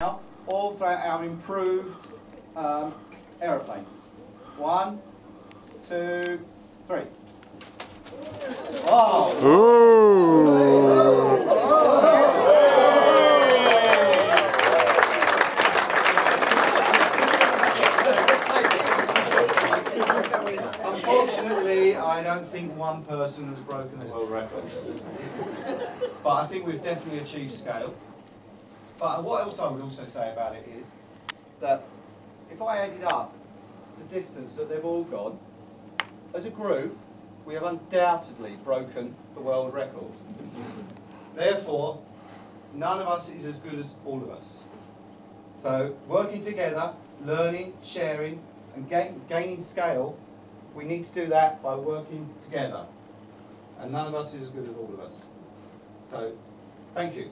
now, all throughout our improved aeroplanes. 1, 2, 3. Wow! Unfortunately, I don't think one person has broken the world record. But I think we've definitely achieved scale. But what else I would also say about it is that if I added up the distance that they've all gone, as a group, we have undoubtedly broken the world record. Therefore, none of us is as good as all of us. So, working together, learning, sharing, and gaining scale, we need to do that by working together. And none of us is as good as all of us. So, thank you.